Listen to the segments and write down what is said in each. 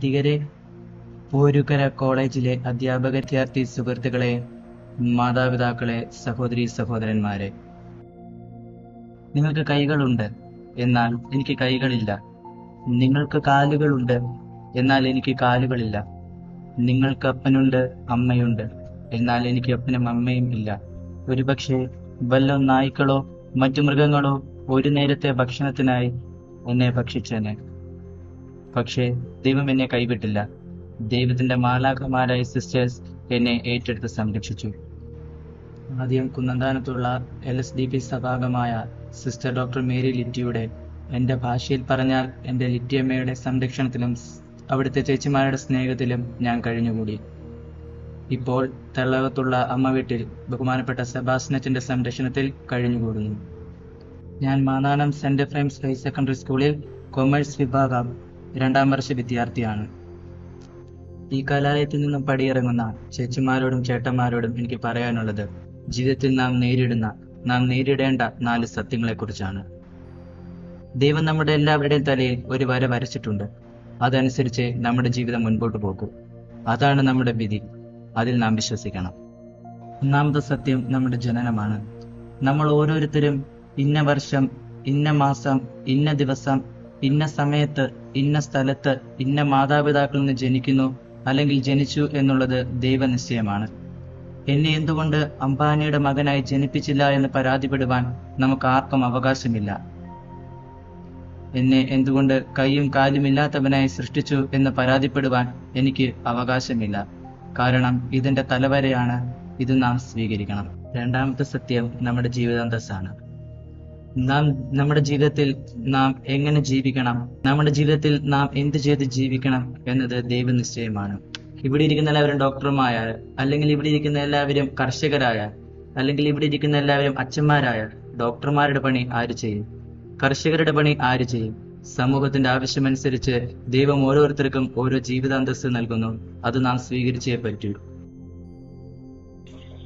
വൈദികരെ, പോരുകര കോളേജിലെ അധ്യാപക വിദ്യാർത്ഥി സുഹൃത്തുക്കളെ, മാതാപിതാക്കളെ, സഹോദരീ സഹോദരന്മാരെ, നിങ്ങൾക്ക് കൈകളുണ്ട്, എന്നാൽ എനിക്ക് കൈകളില്ല. നിങ്ങൾക്ക് കാലുകളുണ്ട്, എന്നാൽ എനിക്ക് കാലുകളില്ല. നിങ്ങൾക്ക് അപ്പനുണ്ട്, അമ്മയുണ്ട്, എന്നാൽ എനിക്ക് അപ്പനും അമ്മയും ഇല്ല. ഒരുപക്ഷെ വല്ല നായ്ക്കളോ മറ്റു മൃഗങ്ങളോ ഒരു നേരത്തെ ഭക്ഷണത്തിനായി എന്നെ ഭക്ഷിച്ചേനെ. പക്ഷേ ദൈവം എന്നെ കൈവിട്ടില്ല. ദൈവത്തിന്റെ മാലാഖമാരായ സിസ്റ്റേഴ്സ് എന്നെ ഏറ്റെടുത്ത് സംരക്ഷിച്ചു. ആദ്യം കുന്നന്താനത്തുള്ള LSDP സഭാംഗമായ സിസ്റ്റർ ഡോക്ടർ മേരി ലിറ്റിയുടെ, എൻ്റെ ഭാഷയിൽ പറഞ്ഞാൽ എൻ്റെ ലിറ്റിയമ്മയുടെ സംരക്ഷണത്തിലും അവിടുത്തെ ചേച്ചിമാരുടെ സ്നേഹത്തിലും ഞാൻ കഴിഞ്ഞുകൂടി. ഇപ്പോൾ തെള്ളകത്തുള്ള അമ്മ വീട്ടിൽ ബഹുമാനപ്പെട്ട സെബാസ്റ്റ്യനച്ചന്റെ സംരക്ഷണത്തിൽ കഴിഞ്ഞുകൂടുന്നു. ഞാൻ Mannanam saint Ephraim's higher secondary സ്കൂളിൽ കൊമേഴ്സ് വിഭാഗം 2ാം വർഷ വിദ്യാർത്ഥിയാണ്. ഈ കലാലയത്തിൽ നിന്നും പടിയിറങ്ങുന്ന ചേച്ചിമാരോടും ചേട്ടന്മാരോടും എനിക്ക് പറയാനുള്ളത്, ജീവിതത്തിൽ നാം നേരിടേണ്ട 4 സത്യങ്ങളെക്കുറിച്ചാണ്. ദൈവം നമ്മുടെ എല്ലാവരുടെയും തലയിൽ ഒരു വര വരച്ചിട്ടുണ്ട്. അതനുസരിച്ച് നമ്മുടെ ജീവിതം മുൻപോട്ട് പോകും. അതാണ് നമ്മുടെ വിധി. അതിൽ നാം വിശ്വസിക്കണം. ഒന്നാമത്തെ സത്യം നമ്മുടെ ജനനമാണ്. നമ്മൾ ഓരോരുത്തരും ഇന്ന വർഷം, ഇന്ന മാസം, ഇന്ന ദിവസം, ഇന്ന സമയത്ത്, ഇന്ന സ്ഥലത്ത്, ഇന്ന മാതാപിതാക്കളിൽ നിന്ന് ജനിക്കുന്നു അല്ലെങ്കിൽ ജനിച്ചു എന്നുള്ളത് ദൈവനിശ്ചയമാണ്. എന്നെ എന്തുകൊണ്ട് അംബാനിയുടെ മകനായി ജനിപ്പിച്ചില്ല എന്ന് പരാതിപ്പെടുവാൻ നമുക്ക് ആർക്കും അവകാശമില്ല. എന്നെ എന്തുകൊണ്ട് കൈയും കാലും ഇല്ലാത്തവനായി സൃഷ്ടിച്ചു എന്ന് പരാതിപ്പെടുവാൻ എനിക്ക് അവകാശമില്ല. കാരണം ഇതെന്റെ തലവരെയാണ്. ഇത് നാം സ്വീകരിക്കണം. രണ്ടാമത്തെ സത്യം നമ്മുടെ ജീവിതാന്തസ്സാണ്. നമ്മുടെ ജീവിതത്തിൽ നാം എങ്ങനെ ജീവിക്കണം, നമ്മുടെ ജീവിതത്തിൽ നാം എന്ത് ചെയ്ത് ജീവിക്കണം എന്നത് ദൈവനിശ്ചയമാണ്. ഇവിടെ ഇരിക്കുന്ന എല്ലാവരും ഡോക്ടർമാരായ, അല്ലെങ്കിൽ ഇവിടെ ഇരിക്കുന്ന എല്ലാവരും കർഷകരായ, അല്ലെങ്കിൽ ഇവിടെ ഇരിക്കുന്ന എല്ലാവരും അച്ഛന്മാരായ, ഡോക്ടർമാരുടെ പണി ആര് ചെയ്യും? കർഷകരുടെ പണി ആര് ചെയ്യും? സമൂഹത്തിന്റെ ആവശ്യമനുസരിച്ച് ദൈവം ഓരോരുത്തർക്കും ഓരോ ജീവിതാന്തസ്സ് നൽകുന്നു. അത് നാം സ്വീകരിച്ചേ പറ്റൂ.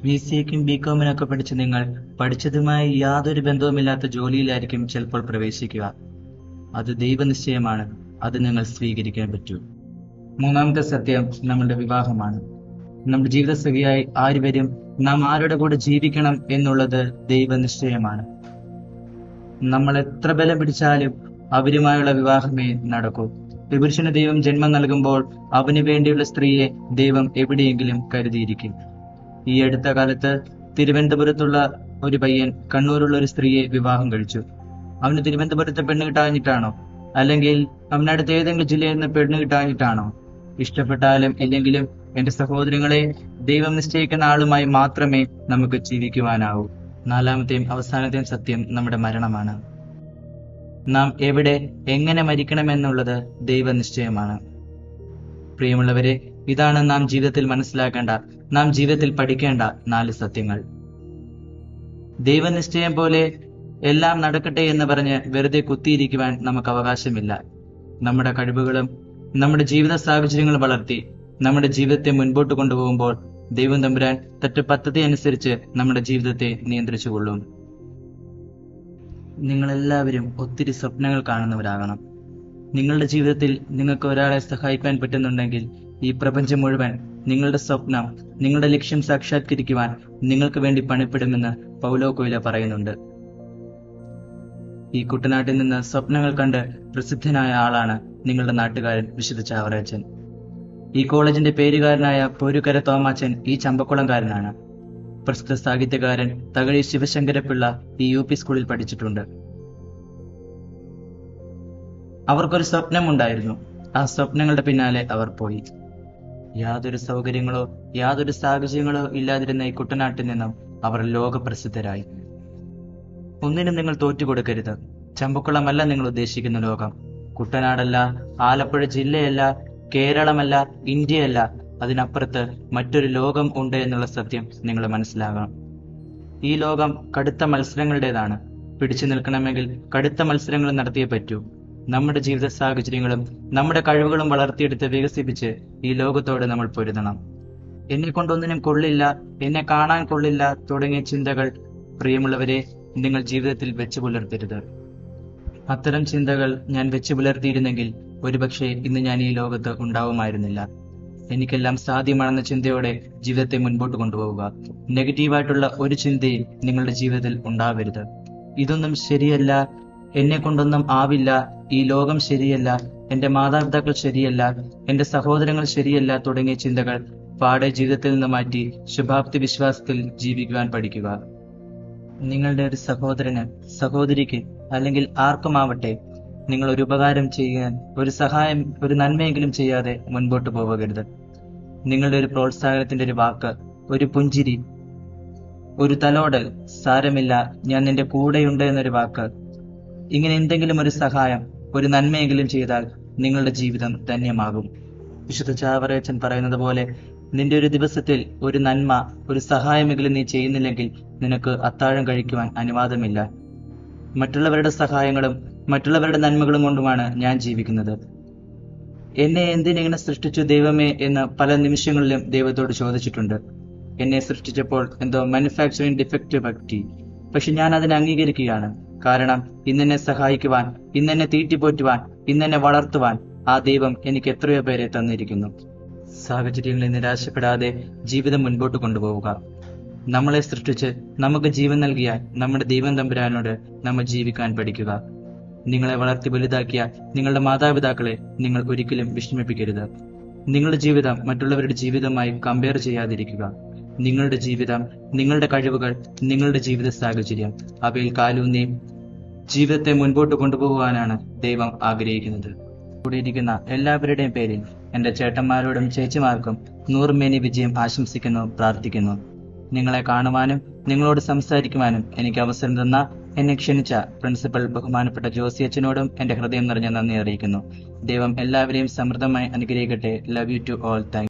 BCAക്കും BCOമിനൊക്കെ പഠിച്ച നിങ്ങൾ പഠിച്ചതുമായി യാതൊരു ബന്ധവുമില്ലാത്ത ജോലിയിലായിരിക്കും ചിലപ്പോൾ പ്രവേശിക്കുക. അത് ദൈവനിശ്ചയമാണ്. അത് നിങ്ങൾ സ്വീകരിക്കാൻ പറ്റൂ. മൂന്നാമത്തെ സത്യം നമ്മുടെ വിവാഹമാണ്. നമ്മുടെ ജീവിതസഖിയായി ആര് വരും, നാം ആരുടെ കൂടെ ജീവിക്കണം എന്നുള്ളത് ദൈവനിശ്ചയമാണ്. നമ്മൾ എത്ര ബലം പിടിച്ചാലും അവരുമായുള്ള വിവാഹമേ നടക്കൂ. പുരുഷന് ദൈവം ജന്മം നൽകുമ്പോൾ അവന് വേണ്ടിയുള്ള സ്ത്രീയെ ദൈവം എവിടെയെങ്കിലും കരുതിയിരിക്കും. ഈ അടുത്ത കാലത്ത് തിരുവനന്തപുരത്തുള്ള ഒരു പയ്യൻ കണ്ണൂരുള്ള ഒരു സ്ത്രീയെ വിവാഹം കഴിച്ചു. അവന് തിരുവനന്തപുരത്തെ പെണ്ണ് കിട്ടാഞ്ഞിട്ടാണോ, അല്ലെങ്കിൽ അവനടുത്ത് ഏതെങ്കിലും ജില്ലയിൽ നിന്ന് പെണ്ണ് കിട്ടാഞ്ഞിട്ടാണോ? ഇഷ്ടപ്പെട്ടാലും ഇല്ലെങ്കിലും എന്റെ സഹോദരങ്ങളെ, ദൈവം നിശ്ചയിക്കുന്ന ആളുമായി മാത്രമേ നമുക്ക് ജീവിക്കുവാനാവൂ. നാലാമത്തെയും അവസാനത്തെയും സത്യം നമ്മുടെ മരണമാണ്. നാം എവിടെ എങ്ങനെ മരിക്കണമെന്നുള്ളത് ദൈവനിശ്ചയമാണ്. പ്രിയമുള്ളവരെ, ഇതാണ് നാം ജീവിതത്തിൽ മനസ്സിലാക്കേണ്ട, നാം ജീവിതത്തിൽ പഠിക്കേണ്ട 4 സത്യങ്ങൾ. ദൈവനിശ്ചയം പോലെ എല്ലാം നടക്കട്ടെ എന്ന് പറഞ്ഞ് വെറുതെ കുത്തിയിരിക്കുവാൻ നമുക്ക് അവകാശമില്ല. നമ്മുടെ കഴിവുകളും നമ്മുടെ ജീവിത സാഹചര്യങ്ങൾ വളർത്തി നമ്മുടെ ജീവിതത്തെ മുൻപോട്ട് കൊണ്ടുപോകുമ്പോൾ ദൈവം തമ്പുരാൻ തന്റെ പദ്ധതി അനുസരിച്ച് നമ്മുടെ ജീവിതത്തെ നിയന്ത്രിച്ചുകൊള്ളും. നിങ്ങളെല്ലാവരും ഒത്തിരി സ്വപ്നങ്ങൾ കാണുന്നവരാകണം. നിങ്ങളുടെ ജീവിതത്തിൽ നിങ്ങൾക്ക് ഒരാളെ സഹായിക്കാൻ പറ്റുന്നുണ്ടെങ്കിൽ ഈ പ്രപഞ്ചം മുഴുവൻ നിങ്ങളുടെ സ്വപ്നം, നിങ്ങളുടെ ലക്ഷ്യം സാക്ഷാത്കരിക്കുവാൻ നിങ്ങൾക്ക് വേണ്ടി പണിപ്പെടുമെന്ന് പൗലോ കൊയ്ലോ പറയുന്നുണ്ട്. ഈ കുട്ടനാട്ടിൽ നിന്ന് സ്വപ്നങ്ങൾ കണ്ട് പ്രസിദ്ധനായ ആളാണ് നിങ്ങളുടെ നാട്ടുകാരൻ വിശുദ്ധ ചാവറയച്ചൻ. ഈ കോളേജിന്റെ പേരുകാരനായ പോരുകര തോമാച്ചൻ ഈ ചമ്പക്കുളംകാരനാണ്. പ്രസിദ്ധ സാഹിത്യകാരൻ തകഴി ശിവശങ്കരപിള്ള ഈ UP സ്കൂളിൽ പഠിച്ചിട്ടുണ്ട്. അവർക്കൊരു സ്വപ്നമുണ്ടായിരുന്നു. ആ സ്വപ്നങ്ങളുടെ പിന്നാലെ അവർ പോയി. യാതൊരു സൗകര്യങ്ങളോ യാതൊരു സാഹചര്യങ്ങളോ ഇല്ലാതിരുന്ന ഈ കുട്ടനാട്ടിൽ നിന്നും അവർ ലോകപ്രസിദ്ധരായി. ഒന്നിനും നിങ്ങൾ തോറ്റുകൊടുക്കരുത്. ചമ്പക്കുളമല്ല നിങ്ങൾ ഉദ്ദേശിക്കുന്ന ലോകം. കുട്ടനാടല്ല, ആലപ്പുഴ ജില്ലയല്ല, കേരളമല്ല, ഇന്ത്യയല്ല, അതിനപ്പുറത്ത് മറ്റൊരു ലോകം ഉണ്ട് എന്നുള്ള സത്യം നിങ്ങൾ മനസ്സിലാകണം. ഈ ലോകം കടുത്ത മത്സരങ്ങളുടേതാണ്. പിടിച്ചു നിൽക്കണമെങ്കിൽ കടുത്ത മത്സരങ്ങൾ നടത്തിയേ പറ്റൂ. നമ്മുടെ ജീവിത സാഹചര്യങ്ങളും നമ്മുടെ കഴിവുകളും വളർത്തിയെടുത്ത് വികസിപ്പിച്ച് ഈ ലോകത്തോട് നമ്മൾ പൊരുതണം. എന്നെ കൊണ്ടൊന്നിനും കൊള്ളില്ല, എന്നെ കാണാൻ കൊള്ളില്ല തുടങ്ങിയ ചിന്തകൾ, പ്രിയമുള്ളവരെ, നിങ്ങൾ ജീവിതത്തിൽ വെച്ചു പുലർത്തരുത്. അത്തരം ചിന്തകൾ ഞാൻ വെച്ചു പുലർത്തിയിരുന്നെങ്കിൽ ഒരുപക്ഷെ ഇന്ന് ഞാൻ ഈ ലോകത്ത് ഉണ്ടാവുമായിരുന്നില്ല. എനിക്കെല്ലാം സാധ്യമാണെന്ന ചിന്തയോടെ ജീവിതത്തെ മുൻപോട്ട് കൊണ്ടുപോവുക. നെഗറ്റീവായിട്ടുള്ള ഒരു ചിന്തയും നിങ്ങളുടെ ജീവിതത്തിൽ ഉണ്ടാവരുത്. ഇതൊന്നും ശരിയല്ല, എന്നെ കൊണ്ടൊന്നും ആവില്ല, ഈ ലോകം ശരിയല്ല, എന്റെ മാതാപിതാക്കൾ ശരിയല്ല, എന്റെ സഹോദരങ്ങൾ ശരിയല്ല തുടങ്ങിയ ചിന്തകൾ പാടെ ജീവിതത്തിൽ നിന്ന് മാറ്റി ശുഭാപ്തി വിശ്വാസത്തിൽ ജീവിക്കുവാൻ പഠിക്കുക. നിങ്ങളുടെ ഒരു സഹോദരന്, സഹോദരിക്ക് അല്ലെങ്കിൽ ആർക്കുമാവട്ടെ നിങ്ങൾ ഒരു ഉപകാരം ചെയ്യാൻ, ഒരു സഹായം, ഒരു നന്മയെങ്കിലും ചെയ്യാതെ മുൻപോട്ട് പോകരുത്. നിങ്ങളുടെ ഒരു പ്രോത്സാഹനത്തിന്റെ ഒരു വാക്ക്, ഒരു പുഞ്ചിരി, ഒരു തലോടൽ, സാരമില്ല ഞാൻ നിന്റെ കൂടെയുണ്ട് എന്നൊരു വാക്ക്, ഇങ്ങനെ എന്തെങ്കിലും ഒരു സഹായം, ഒരു നന്മയെങ്കിലും ചെയ്താൽ നിങ്ങളുടെ ജീവിതം ധന്യമാകും. വിശുദ്ധ ചാവറയച്ചൻ പറയുന്നത് പോലെ, നിന്റെ ഒരു ദിവസത്തിൽ ഒരു നന്മ, ഒരു സഹായമെങ്കിലും നീ ചെയ്യുന്നില്ലെങ്കിൽ നിനക്ക് അത്താഴം കഴിക്കുവാൻ അനുവാദമില്ല. മറ്റുള്ളവരുടെ സഹായങ്ങളും മറ്റുള്ളവരുടെ നന്മകളും കൊണ്ടുമാണ് ഞാൻ ജീവിക്കുന്നത്. എന്നെ എന്തിനെങ്ങനെ സൃഷ്ടിച്ചു ദൈവമേ എന്ന് പല നിമിഷങ്ങളിലും ദൈവത്തോട് ചോദിച്ചിട്ടുണ്ട്. എന്നെ സൃഷ്ടിച്ചപ്പോൾ എന്തോ മാനുഫാക്ചറിങ് ഡിഫക്റ്റ് പറ്റി. പക്ഷെ ഞാൻ അതിനെ അംഗീകരിക്കുകയാണ്. കാരണം ഇന്നെന്നെ സഹായിക്കുവാൻ, ഇന്നെന്നെ തീറ്റിപ്പോറ്റുവാൻ, ഇന്നെന്നെ വളർത്തുവാൻ ആ ദൈവം എനിക്ക് എത്രയോ പേരെ തന്നിരിക്കുന്നു. സാഹചര്യങ്ങളിൽ നിരാശപ്പെടാതെ ജീവിതം മുൻപോട്ട് കൊണ്ടുപോവുക. നമ്മളെ സൃഷ്ടിച്ച് നമുക്ക് ജീവൻ നൽകിയ നമ്മുടെ ദൈവം തമ്പുരാനോട് നമ്മൾ ജീവിക്കാൻ പഠിക്കുക. നിങ്ങളെ വളർത്തി വലുതാക്കിയ നിങ്ങളുടെ മാതാപിതാക്കളെ നിങ്ങൾ ഒരിക്കലും വിഷമിപ്പിക്കരുത്. നിങ്ങളുടെ ജീവിതം മറ്റുള്ളവരുടെ ജീവിതമായി കമ്പയർ ചെയ്യാതിരിക്കുക. നിങ്ങളുടെ ജീവിതം, നിങ്ങളുടെ കഴിവുകൾ, നിങ്ങളുടെ ജീവിത സാഹചര്യം, അവയിൽ കാലൂന്നി ജീവിതത്തെ മുൻപോട്ട് കൊണ്ടുപോകുവാനാണ് ദൈവം ആഗ്രഹിക്കുന്നത്. കൂടിയിരിക്കുന്ന എല്ലാവരുടെയും പേരിൽ എന്റെ ചേട്ടന്മാരോടും ചേച്ചിമാർക്കും നൂറുമേനി വിജയം ആശംസിക്കുന്നു, പ്രാർത്ഥിക്കുന്നു. നിങ്ങളെ കാണുവാനും നിങ്ങളോട് സംസാരിക്കുവാനും എനിക്ക് അവസരം തന്ന, എന്നെ ക്ഷണിച്ച പ്രിൻസിപ്പൽ ബഹുമാനപ്പെട്ട ജോസി അച്ഛനോടും എന്റെ ഹൃദയം നിറഞ്ഞ നന്ദി അറിയിക്കുന്നു. ദൈവം എല്ലാവരെയും സമൃദ്ധമായി അനുഗ്രഹിക്കട്ടെ. Love you to all. Thank